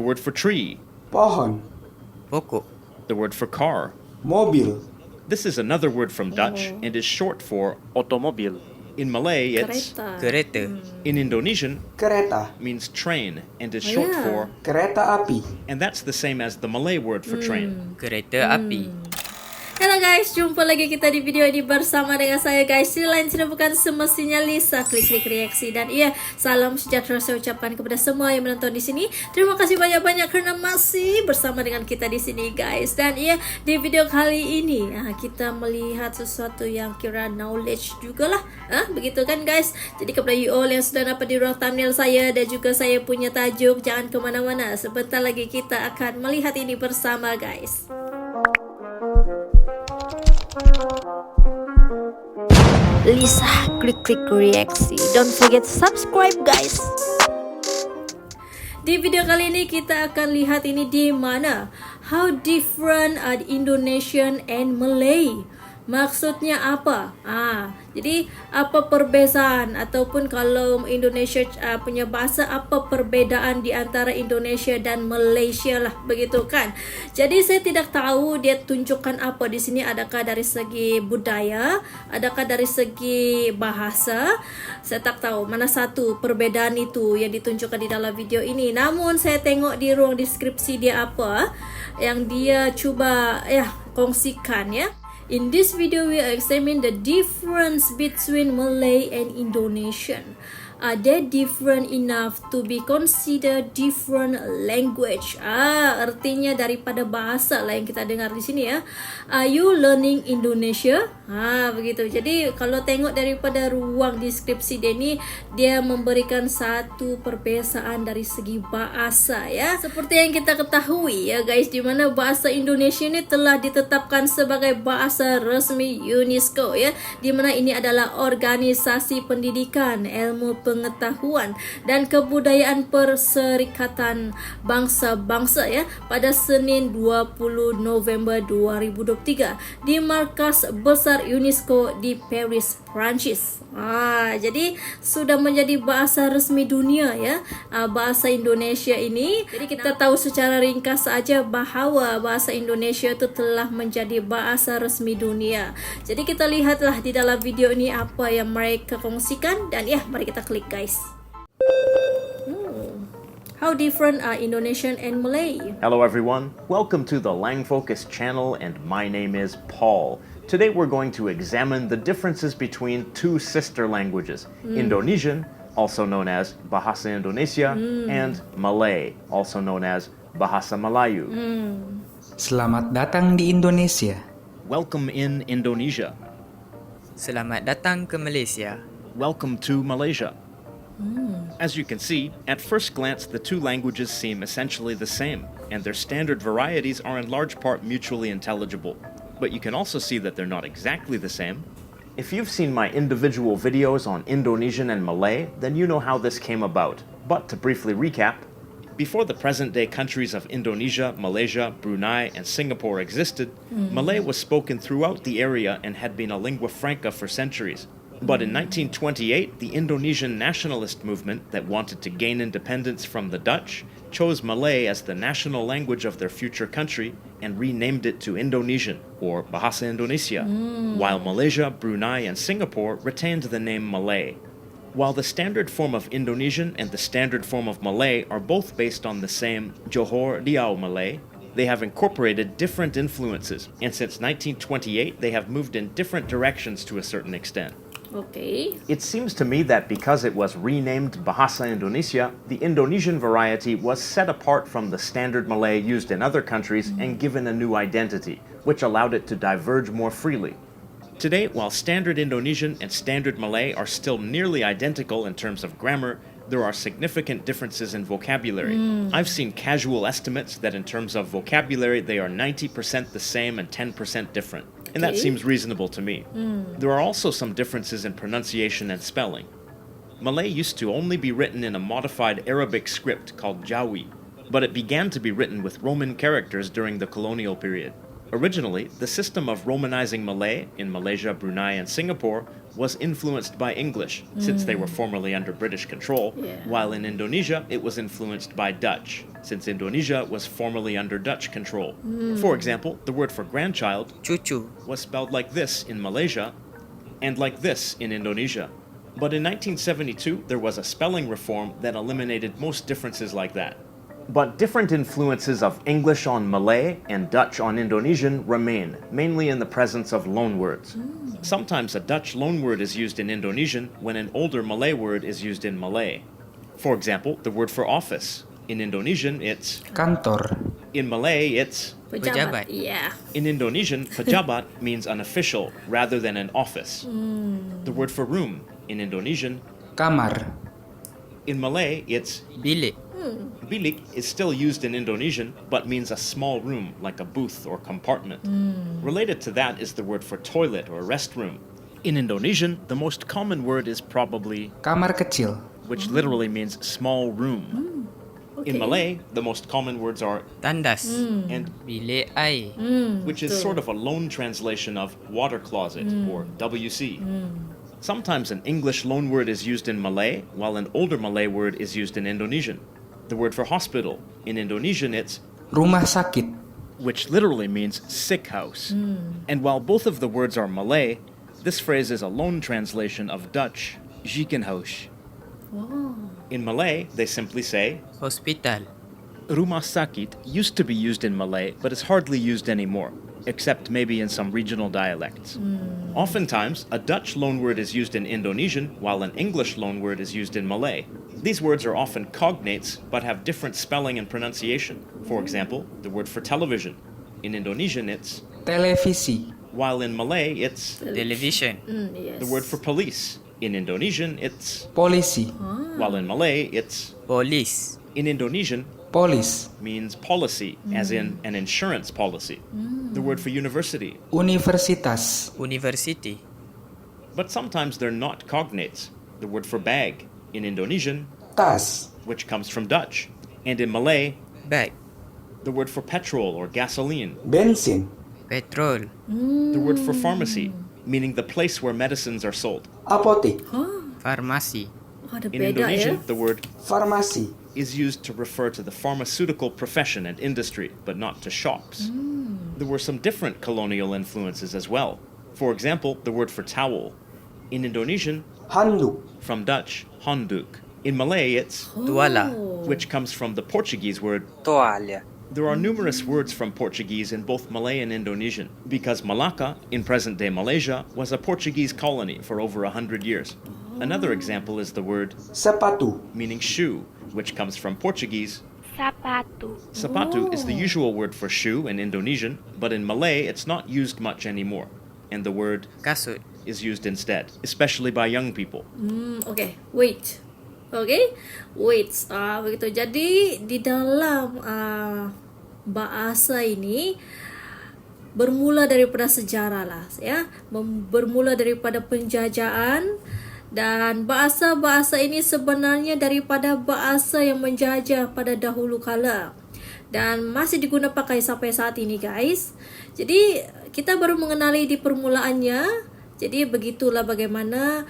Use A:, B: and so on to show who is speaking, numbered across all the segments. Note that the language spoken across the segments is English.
A: The word for tree.
B: Pohon.
C: Pokok.
A: The word for car.
B: Mobil.
A: This is another word from Dutch and is short for automobil. In Malay, it's
C: Kereta.
A: in Indonesian
B: Kereta.
A: means train and is short for,
B: Kereta api.
A: and that's the same as the Malay word for train.
C: Kereta api.
D: Halo guys, jumpa lagi kita di video ini bersama dengan saya guys. Di lain tidak bukan semestinya Lissa, klik reaksi. Dan iya, salam sejahtera saya ucapkan kepada semua yang menonton di sini. Terima kasih banyak-banyak karena masih bersama dengan kita di sini guys. Dan iya, di video kali ini kita melihat sesuatu yang kira knowledge juga lah, begitu kan guys. Jadi kepada you all yang sudah dapat di ruang thumbnail saya dan juga saya punya tajuk, jangan kemana-mana. Sebentar lagi kita akan melihat ini bersama guys. Lissa, klik reaksi. Don't forget subscribe guys. Di video kali ini kita akan lihat ini di mana how different are Indonesian and Malay. Maksudnya apa? Jadi apa perbezaan ataupun kalau Indonesia punya bahasa, apa perbedaan di antara Indonesia dan Malaysia lah, begitu kan? Jadi saya tidak tahu dia tunjukkan apa di sini, adakah dari segi budaya, adakah dari segi bahasa. Saya tak tahu mana satu perbedaan itu yang ditunjukkan di dalam video ini. Namun saya tengok di ruang deskripsi dia apa yang dia cuba kongsikan ya. In this video, we examine the difference between Malay and Indonesian. Are they different enough to be considered different language? Artinya daripada bahasa lah yang kita dengar di sini ya. Are you learning Indonesia? Begitu. Jadi kalau tengok daripada ruang deskripsi dia ni, dia memberikan satu perbezaan dari segi bahasa ya. Seperti yang kita ketahui ya guys, di mana bahasa Indonesia ni telah ditetapkan sebagai bahasa resmi UNESCO ya, di mana ini adalah organisasi pendidikan, ilmu pengetahuan dan kebudayaan Perserikatan Bangsa-Bangsa ya, pada Senin 20 November 2023 di markas besar UNESCO di Paris, Prancis. Jadi sudah menjadi bahasa resmi dunia ya, bahasa Indonesia ini. Jadi kita tahu secara ringkas saja bahawa bahasa Indonesia itu telah menjadi bahasa resmi dunia. Jadi kita lihatlah di dalam video ini apa yang mereka kongsikan dan ya, mari kita klik guys. How different are Indonesian and Malay?
A: Hello everyone, welcome to the Lang Focus channel and my name is Paul. Today we're going to examine the differences between two sister languages, Indonesian, also known as Bahasa Indonesia, and Malay, also known as Bahasa Melayu.
E: Selamat datang di Indonesia.
A: Welcome in Indonesia.
C: Selamat datang ke Malaysia.
A: Welcome to Malaysia. As you can see, at first glance the two languages seem essentially the same, and their standard varieties are in large part mutually intelligible. But you can also see that they're not exactly the same. If you've seen my individual videos on Indonesian and Malay, then you know how this came about. But to briefly recap, before the present-day countries of Indonesia, Malaysia, Brunei, and Singapore existed, Malay was spoken throughout the area and had been a lingua franca for centuries. But in 1928, the Indonesian nationalist movement that wanted to gain independence from the Dutch chose Malay as the national language of their future country and renamed it to Indonesian, or Bahasa Indonesia, while Malaysia, Brunei, and Singapore retained the name Malay. While the standard form of Indonesian and the standard form of Malay are both based on the same Johor Riau Malay, they have incorporated different influences, and since 1928 they have moved in different directions to a certain extent.
D: Okay.
A: It seems to me that because it was renamed Bahasa Indonesia, the Indonesian variety was set apart from the standard Malay used in other countries and given a new identity, which allowed it to diverge more freely. Today, while standard Indonesian and standard Malay are still nearly identical in terms of grammar, there are significant differences in vocabulary. I've seen casual estimates that in terms of vocabulary they are 90% the same and 10% different. And that seems reasonable to me. There are also some differences in pronunciation and spelling. Malay used to only be written in a modified Arabic script called Jawi, but it began to be written with Roman characters during the colonial period. Originally, the system of Romanizing Malay in Malaysia, Brunei, and Singapore was influenced by English, since they were formerly under British control,
D: Yeah.
A: while in Indonesia it was influenced by Dutch, since Indonesia was formerly under Dutch control. For example, the word for grandchild
C: Cucu.
A: was spelled like this in Malaysia and like this in Indonesia. But in 1972, there was a spelling reform that eliminated most differences like that. But different influences of English on Malay and Dutch on Indonesian remain, mainly in the presence of loanwords. Sometimes a Dutch loanword is used in Indonesian when an older Malay word is used in Malay. For example, the word for office. In Indonesian, it's...
E: kantor,
A: In Malay, it's...
C: Pejabat.
D: Yeah.
A: In Indonesian, pejabat means an official rather than an office. The word for room. In Indonesian,
E: kamar,
A: in Malay, it's...
C: Bilik.
A: Bilik is still used in Indonesian, but means a small room, like a booth or compartment. Related to that is the word for toilet or restroom. In Indonesian, the most common word is probably,
E: kamar kecil,
A: which literally means small room. In Malay, the most common words are
C: Tandas.
A: and,
C: Bilik air.
A: which is sort of a loan translation of water closet or WC. Sometimes an English loanword is used in Malay, while an older Malay word is used in Indonesian. The word for hospital. In Indonesian, it's
E: rumah sakit,
A: which literally means sick house. And while both of the words are Malay, this phrase is a loan translation of Dutch, ziekenhuis. In Malay, they simply say,
C: Hospital.
A: rumah sakit used to be used in Malay, but is hardly used anymore, except maybe in some regional dialects. Oftentimes, a Dutch loanword is used in Indonesian, while an English loanword is used in Malay. These words are often cognates, but have different spelling and pronunciation. For example, the word for television. In Indonesian, it's,
E: televisi,
A: while in Malay, it's
C: Television.
D: Yes.
A: the word for police. In Indonesian, it's,
E: polisi,
A: while in Malay, it's,
C: Polis.
A: in Indonesian,
E: polis,
A: means policy, as in an insurance policy. The word for university.
E: universitas,
C: University.
A: But sometimes they're not cognates. The word for bag. In Indonesian,
B: tas,
A: which comes from Dutch. And in Malay,
C: Bag.
A: the word for petrol or gasoline.
B: bensin,
C: Petrol.
A: The word for pharmacy, meaning the place where medicines are sold.
B: apotek,
C: Farmasi.
D: Oh, ada
A: In
D: beda
A: Indonesian,
D: ya.
A: the word
B: farmasi,
A: is used to refer to the pharmaceutical profession and industry, but not to shops. There were some different colonial influences as well. For example, the word for towel. In Indonesian,
B: handuk,
A: from Dutch, handdoek. In Malay, it's,
C: Tuala.
A: which comes from the Portuguese word.
E: toalha,
A: There are numerous words from Portuguese in both Malay and Indonesian, because Malacca, in present-day Malaysia, was a Portuguese colony for over 100 years. Another example is the word
B: sepatu,
A: meaning shoe, which comes from Portuguese.
F: Sapato.
A: Sepatu is the usual word for shoe in Indonesian, but in Malay it's not used much anymore, and the word
C: Kasut.
A: is used instead, especially by young people.
D: Okay, wait. Okay, wait. Begitu. Jadi di dalam bahasa ini bermula daripada sejarah lah, ya. Bermula daripada penjajahan, dan bahasa-bahasa ini sebenarnya daripada bahasa yang menjajah pada dahulu kala dan masih digunakan pakai sampai saat ini, guys. Jadi kita baru mengenali di permulaannya. Jadi begitulah bagaimana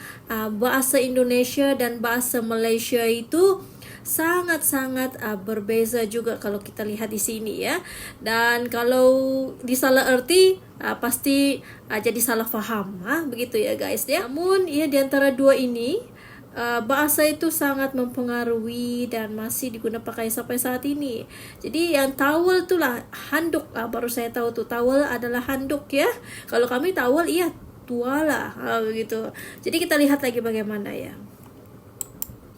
D: bahasa Indonesia dan bahasa Malaysia itu sangat-sangat berbeza juga kalau kita lihat di sini, ya. Dan kalau disalah arti pasti jadi salah faham, begitu ya, guys, ya. Namun ya, di antara dua ini bahasa itu sangat mempengaruhi dan masih digunakan pakai sampai saat ini. Jadi yang towel itulah handuk, baru saya tahu tuh towel adalah handuk, ya. Kalau kami towel iya tuala, begitu. Jadi kita lihat lagi bagaimana, ya.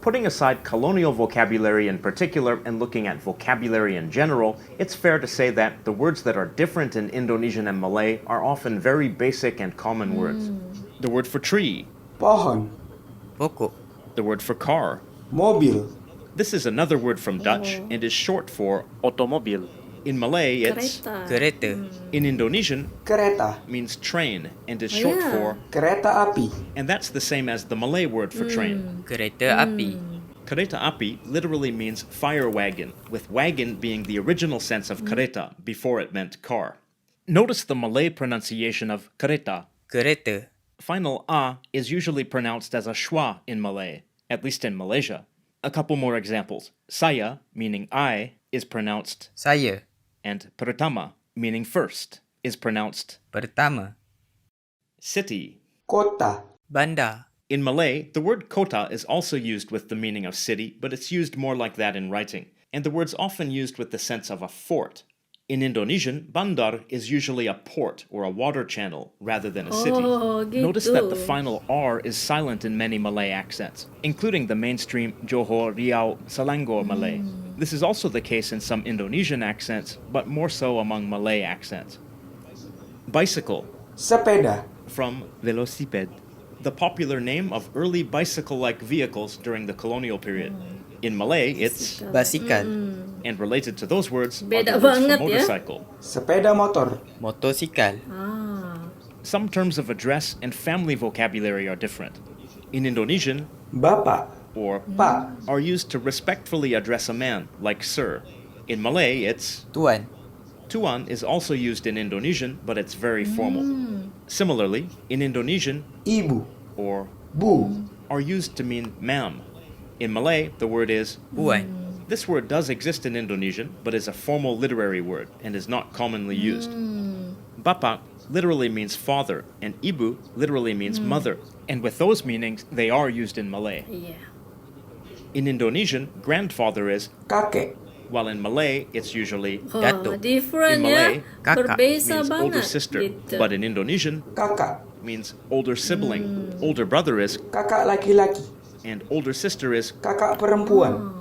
A: Putting aside colonial vocabulary in particular and looking at vocabulary in general, it's fair to say that the words that are different in Indonesian and Malay are often very basic and common words. The word for tree,
B: pohon,
C: Pokok.
A: the word for car.
B: mobil,
A: This is another word from Dutch and is short for automobil. In Malay, it's
D: Kereta.
C: Kereta.
A: in Indonesian
B: kereta,
A: means train and is short
D: yeah.
A: for,
B: kereta api,
A: and that's the same as the Malay word for train.
C: Kereta api.
A: Kereta api literally means fire wagon, with wagon being the original sense of kereta before it meant car. Notice the Malay pronunciation of kereta.
C: Kereta.
A: Final a is usually pronounced as a schwa in Malay, at least in Malaysia. A couple more examples. Saya, meaning I, is pronounced,
C: Saya.
A: and pertama, meaning first, is pronounced
C: Pertama.
A: city.
B: Kota.
C: Bandar.
A: In Malay, the word kota is also used with the meaning of city, but it's used more like that in writing, and the word's often used with the sense of a fort. In Indonesian, bandar is usually a port or a water channel rather than a city.
D: Oh, gitu.
A: Notice that the final R is silent in many Malay accents, including the mainstream Johor, Riau, Selangor Malay. This is also the case in some Indonesian accents, but more so among Malay accents. Bicycle,
B: Sepeda.
A: from velociped, the popular name of early bicycle-like vehicles during the colonial period. In Malay, it's,
C: Basikal.
A: and related to those words, are
D: Beda
A: the words
D: banget
A: for
D: ya.
A: motorcycle.
B: Sepeda motor.
C: Motosikal.
A: Some terms of address and family vocabulary are different. In Indonesian,
B: Bapak.
A: or
B: Pak.
A: are used to respectfully address a man, like sir. In Malay, it's
C: Tuan.
A: tuan is also used in Indonesian, but it's very formal. Similarly, in Indonesian,
B: Ibu.
A: or
B: Bu.
A: are used to mean ma'am. In Malay, the word is.
C: Puan.
A: This word does exist in Indonesian, but is a formal literary word and is not commonly used. Bapak literally means father, and ibu literally means mother, and with those meanings, they are used in Malay.
D: Iya.
A: In Indonesian, grandfather is,
B: Kakek.
A: while in Malay, it's usually
D: Oh,
C: Datuk.
D: different
A: In Malay,
D: ya.
C: kakak
D: Berbeza
A: means
D: banget.
A: older sister,
D: gitu.
A: but in Indonesian
B: Kakak.
A: means older sibling. Older brother is,
B: Kakak laki-laki.
A: and older sister is.
B: Kakak perempuan.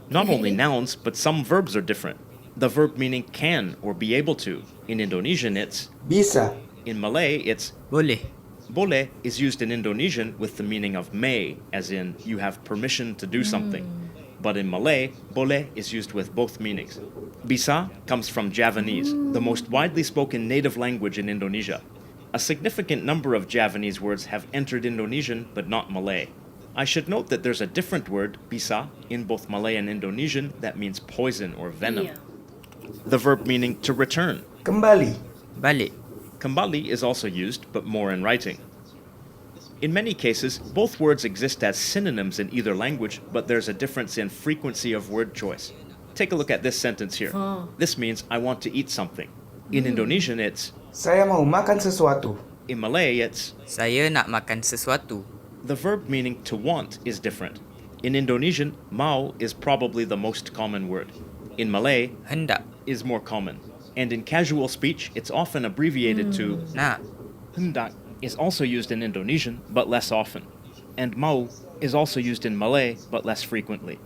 A: Not only nouns, but some verbs are different. The verb meaning can or be able to. In Indonesian, it's.
B: Bisa.
A: In Malay, it's.
C: Boleh.
A: Boleh is used in Indonesian with the meaning of may, as in you have permission to do something. But in Malay, boleh is used with both meanings. Bisa comes from Javanese, the most widely spoken native language in Indonesia. A significant number of Javanese words have entered Indonesian, but not Malay. I should note that there's a different word, bisa, in both Malay and Indonesian that means poison or venom.
D: Iya.
A: The verb meaning to return.
B: Kembali.
C: Balik.
A: Kembali is also used, but more in writing. In many cases, both words exist as synonyms in either language, but there's a difference in frequency of word choice. Take a look at this sentence here. This means I want to eat something. In Indonesian, it's.
B: Saya mau makan sesuatu.
A: In Malay, it's.
C: Saya nak makan sesuatu.
A: The verb meaning to want is different. In Indonesian, mau is probably the most common word. In Malay,
C: Hendak.
A: is more common. And in casual speech, it's often abbreviated to.
C: Nak.
A: Hendak is also used in Indonesian, but less often. And mau is also used in Malay, but less frequently.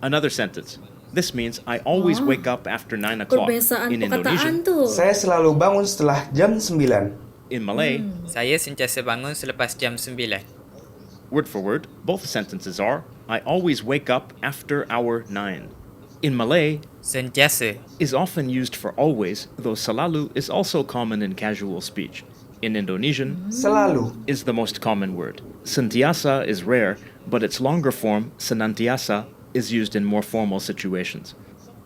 A: Another sentence. This means I always wake up after 9 o'clock.
D: Perbezaan
A: In
D: perkataan
A: Indonesian,
D: tuh.
B: Saya selalu bangun setelah jam 9.
A: in Malay,
C: Saya sentiasa bangun selepas jam 9.
A: word for word, both sentences are I always wake up after hour 9. In Malay,
C: Sentiasa.
A: is often used for always, though selalu is also common in casual speech. In Indonesian,
B: Selalu.
A: is the most common word. Sentiasa is rare, but its longer form, senantiasa, is used in more formal situations.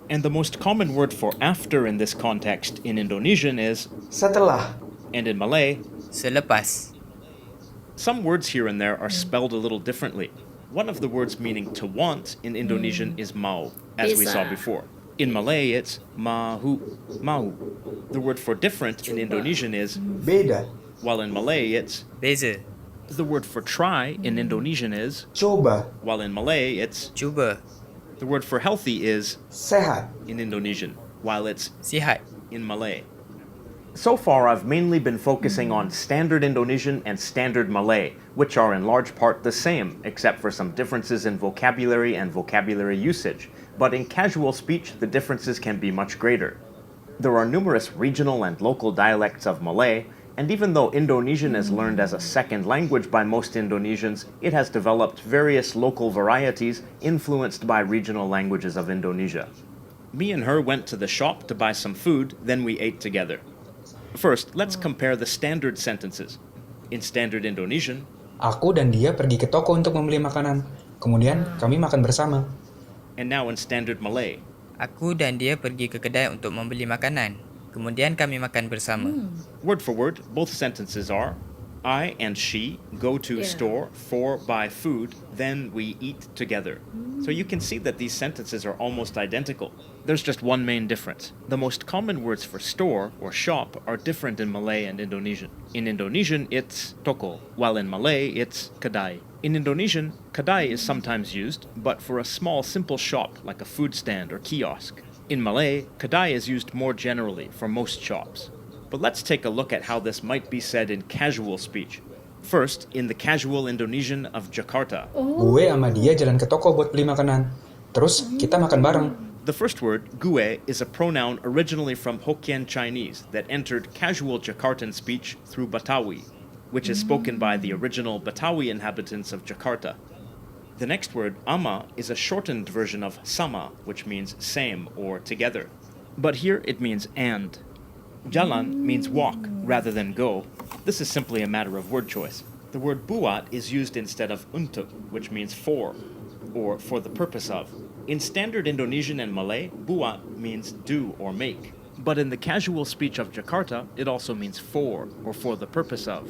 A: And the most common word for after in this context in Indonesian is,
B: Setelah.
A: and in Malay,
C: Selepas.
A: some words here and there are spelled a little differently. One of the words meaning to want in Indonesian is mau, as we saw
D: Bisa.
A: before. In Malay, it's mahu, mau. The word for different in Indonesian is,
B: Beda.
A: while in Malay, it's.
C: Beza.
A: The word for try in Indonesian is,
B: Coba.
A: while in Malay, it's.
C: Cuba.
A: The word for healthy is
B: Sehat.
A: in Indonesian, while it's
C: Sihat.
A: in Malay. So far, I've mainly been focusing on Standard Indonesian and Standard Malay, which are in large part the same, except for some differences in vocabulary and vocabulary usage. But in casual speech, the differences can be much greater. There are numerous regional and local dialects of Malay, and even though Indonesian is learned as a second language by most Indonesians, it has developed various local varieties influenced by regional languages of Indonesia. Me and her went to the shop to buy some food, then we ate together. First, let's compare the standard sentences. In Standard Indonesian,
E: Aku dan dia pergi ke toko untuk membeli makanan. Kemudian kami makan bersama.
A: and now in Standard Malay.
C: Aku dan dia pergi ke kedai untuk membeli makanan. Kemudian kami makan bersama.
A: Word for word, both sentences are, I and she go to
D: Yeah.
A: store for buy food, then we eat together. So you can see that these sentences are almost identical. There's just one main difference. The most common words for store or shop are different in Malay and Indonesian. In Indonesian, it's toko, while in Malay, it's kedai. In Indonesian, kedai is sometimes used, but for a small, simple shop like a food stand or kiosk. In Malay, kedai is used more generally for most shops. But let's take a look at how this might be said in casual speech. First, in the casual Indonesian of Jakarta.
E: Gue sama dia jalan ke toko buat beli makanan. Terus kita makan bareng.
A: The first word, gue, is a pronoun originally from Hokkien Chinese that entered casual Jakartan speech through Batawi, which is spoken by the original Batawi inhabitants of Jakarta. The next word, ama, is a shortened version of sama, which means same or together. But here it means and. Jalan means walk rather than go. This is simply a matter of word choice. The word buat is used instead of untuk, which means for, or for the purpose of. In standard Indonesian and Malay, buat means do or make. But in the casual speech of Jakarta, it also means for, or for the purpose of.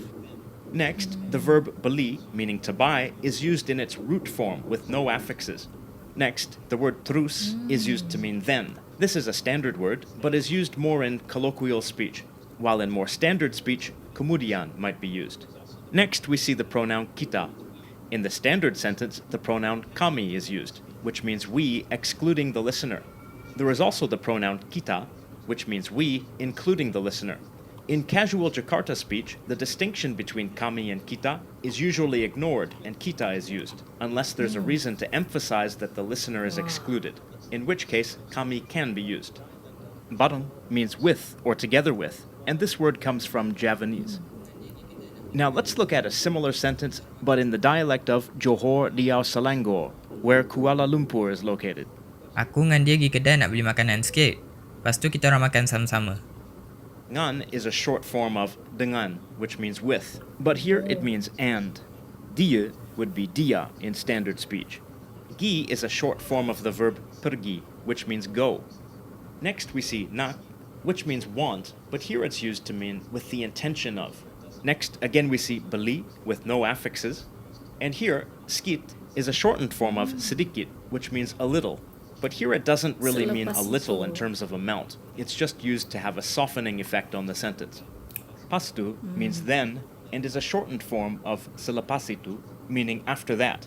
A: Next, the verb beli, meaning to buy, is used in its root form with no affixes. Next, the word terus is used to mean then. This is a standard word, but is used more in colloquial speech, while in more standard speech, kemudian might be used. Next, we see the pronoun kita. In the standard sentence, the pronoun kami is used, which means we, excluding the listener. There is also the pronoun kita, which means we, including the listener. In casual Jakarta speech, the distinction between kami and kita is usually ignored and kita is used, unless there's a reason to emphasize that the listener is excluded, in which case kami can be used. Bareng means with or together with, and this word comes from Javanese. Now let's look at a similar sentence, but in the dialect of Johor Riau Selangor, where Kuala Lumpur is located.
C: Aku ngan dia pergi kedai nak beli makanan sikit. Lepas tu kita orang makan sama-sama.
A: Ngan is a short form of dengan, which means with, but here it means and. Dia would be dia in standard speech. Gi is a short form of the verb pergi, which means go. Next we see nak, which means want, but here it's used to mean with the intention of. Next, again we see beli, with no affixes. And here, skit is a shortened form of sedikit, which means a little. But here it doesn't really mean a little in terms of amount. It's just used to have a softening effect on the sentence. Pastu means then, and is a shortened form of selepas itu, meaning after that.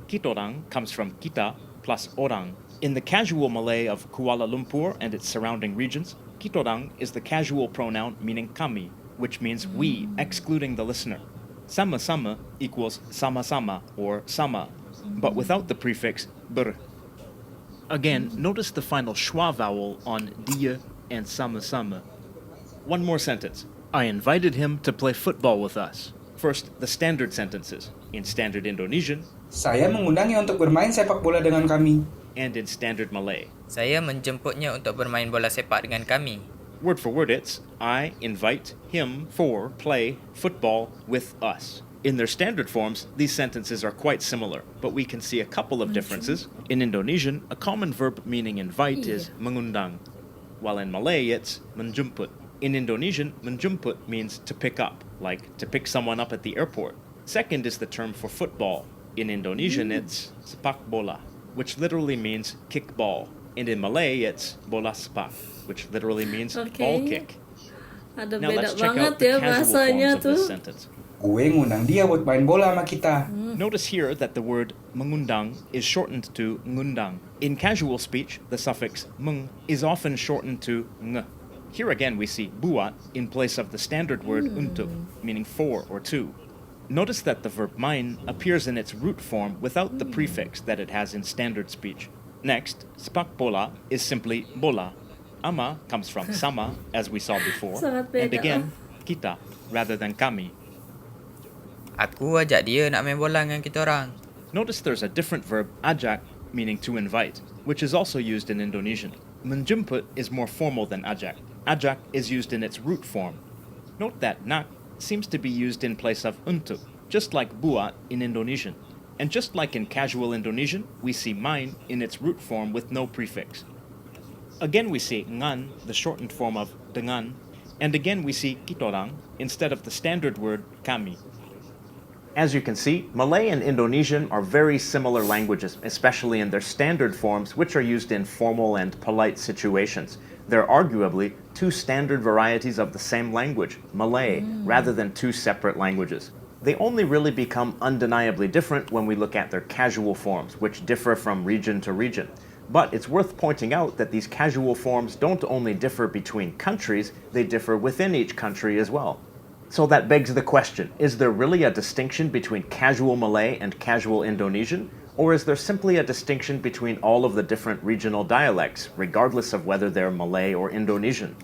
A: Kitorang comes from kita plus orang. In the casual Malay of Kuala Lumpur and its surrounding regions, kitorang is the casual pronoun meaning kami, which means we, excluding the listener. Sama-sama equals sama-sama or sama, but without the prefix ber. Again, notice the final schwa vowel on dia and sama-sama. One more sentence. I invited him to play football with us. First, the standard sentences. In standard Indonesian,
E: Saya mengundangnya untuk bermain sepak bola dengan kami.
A: and in standard Malay.
C: Saya menjemputnya untuk bermain bola sepak dengan kami.
A: Word for word, it's I invite him for play football with us. In their standard forms, these sentences are quite similar, but we can see a couple of differences. In Indonesian, a common verb meaning invite is mengundang, while in Malay it's menjemput. In Indonesian, menjemput means to pick up, like to pick someone up at the airport. Second is the term for football. In Indonesian, it's sepak bola, which literally means kick ball. And in Malay, it's bola sepak, which literally means ball kick.
D: Ada
A: Now
D: beda
A: let's check
D: banget
A: out the
D: ya
A: casual
D: bahasanya
A: forms of
D: tuh.
A: this sentence.
E: Gue ngundang dia buat main bola sama kita.
A: Notice here that the word mengundang is shortened to ngundang. In casual speech, the suffix meng is often shortened to ng. Here again we see buat in place of the standard word untuk, meaning for or to. Notice that the verb main appears in its root form without the prefix that it has in standard speech. Next, sepak bola is simply bola. Ama comes from sama, as we saw before,
D: Sangat
A: and
D: beda.
A: again, kita, rather than kami.
C: Aku ajak dia nak main bola dengan kita orang.
A: Notice there's a different verb, ajak, meaning to invite, which is also used in Indonesian. Menjemput is more formal than ajak. Ajak is used in its root form. Note that nak seems to be used in place of untuk, just like buat in Indonesian. And just like in casual Indonesian, we see main in its root form with no prefix. Again we see ngan, the shortened form of dengan, and again we see kitorang instead of the standard word kami. As you can see, Malay and Indonesian are very similar languages, especially in their standard forms, which are used in formal and polite situations. They're arguably two standard varieties of the same language, Malay, rather than two separate languages. They only really become undeniably different when we look at their casual forms, which differ from region to region. But it's worth pointing out that these casual forms don't only differ between countries, they differ within each country as well. So that begs the question, is there really a distinction between casual Malay and casual Indonesian? Or is there simply a distinction between all of the different regional dialects, regardless of whether they're Malay or Indonesian?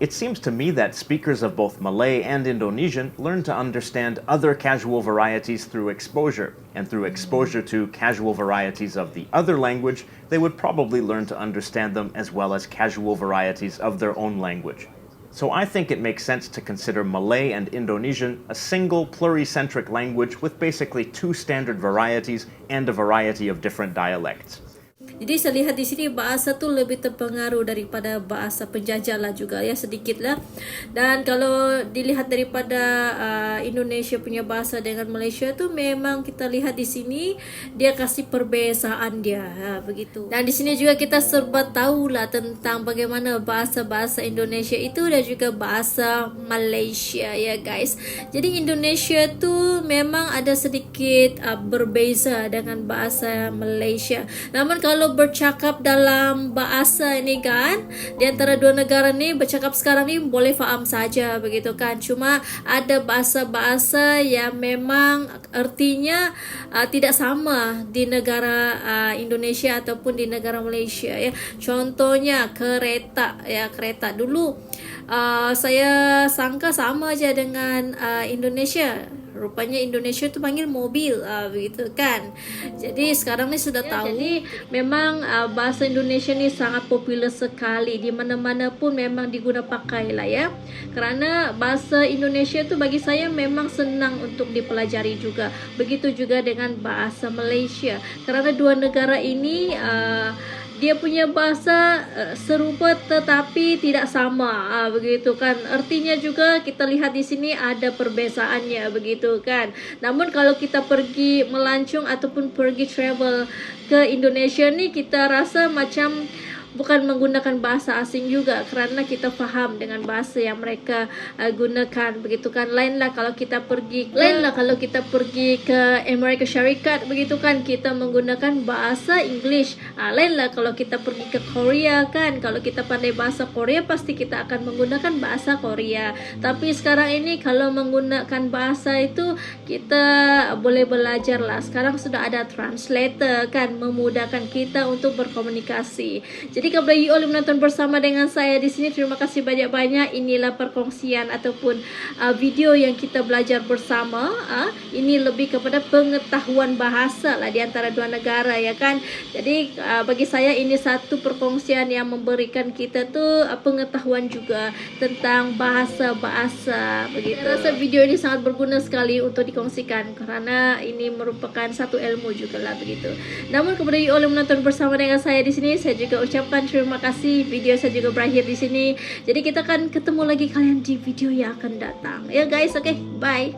A: It seems to me that speakers of both Malay and Indonesian learn to understand other casual varieties through exposure, and through exposure to casual varieties of the other language, they would probably learn to understand them as well as casual varieties of their own language. So I think it makes sense to consider Malay and Indonesian a single pluricentric language with basically two standard varieties and a variety of different dialects.
D: Jadi saya lihat di sini bahasa tu lebih terpengaruh daripada bahasa penjajah lah juga ya, sedikit lah. Dan kalau dilihat daripada Indonesia punya bahasa dengan Malaysia tu, memang kita lihat di sini dia kasih perbezaan dia begitu. Dan di sini juga kita serba tahulah tentang bagaimana bahasa-bahasa Indonesia itu dan juga bahasa Malaysia ya guys. Jadi Indonesia tu memang ada sedikit berbeza dengan bahasa Malaysia. Namun kalau bercakap dalam bahasa ini kan, di antara dua negara ni bercakap sekarang ni boleh faham saja begitu kan. Cuma ada bahasa-bahasa yang memang artinya tidak sama di negara Indonesia ataupun di negara Malaysia ya. Contohnya kereta ya, kereta dulu saya sangka sama aja dengan Indonesia. Rupanya Indonesia tu panggil mobil begitu kan. Jadi sekarang ni sudah tahu. Jadi memang bahasa Indonesia ni sangat popular sekali, di mana-mana pun memang diguna pakai lah ya. Kerana bahasa Indonesia tu bagi saya memang senang untuk dipelajari juga. Begitu juga dengan bahasa Malaysia. Kerana dua negara ini dia punya bahasa serupa tetapi tidak sama begitu kan. Artinya juga kita lihat di sini ada perbezaannya begitu kan. Namun kalau kita pergi melancong ataupun pergi travel ke Indonesia ni, kita rasa macam bukan menggunakan bahasa asing juga, kerana kita faham dengan bahasa yang mereka gunakan begitu kan. Lainlah kalau kita pergi ke Amerika Syarikat begitu kan, kita menggunakan bahasa English. Lainlah kalau kita pergi ke Korea kan, kalau kita pandai bahasa Korea pasti kita akan menggunakan bahasa Korea. Tapi sekarang ini kalau menggunakan bahasa itu kita boleh belajar lah. Sekarang sudah ada translator kan, memudahkan kita untuk berkomunikasi. Jadi kepada you all yang menonton bersama dengan saya di sini, terima kasih banyak-banyak. Inilah perkongsian ataupun video yang kita belajar bersama. Ini lebih kepada pengetahuan bahasa lah di antara dua negara ya kan. Jadi bagi saya ini satu perkongsian yang memberikan kita tu pengetahuan juga tentang bahasa-bahasa begitu. Saya rasa video ini sangat berguna sekali untuk dikongsikan kerana ini merupakan satu ilmu juga lah begitu. Namun kepada you all yang menonton bersama dengan saya di sini, saya juga ucapkan terima kasih. Video saya juga berakhir di sini. Jadi kita akan ketemu lagi kalian di video yang akan datang. Ya guys, okay, bye.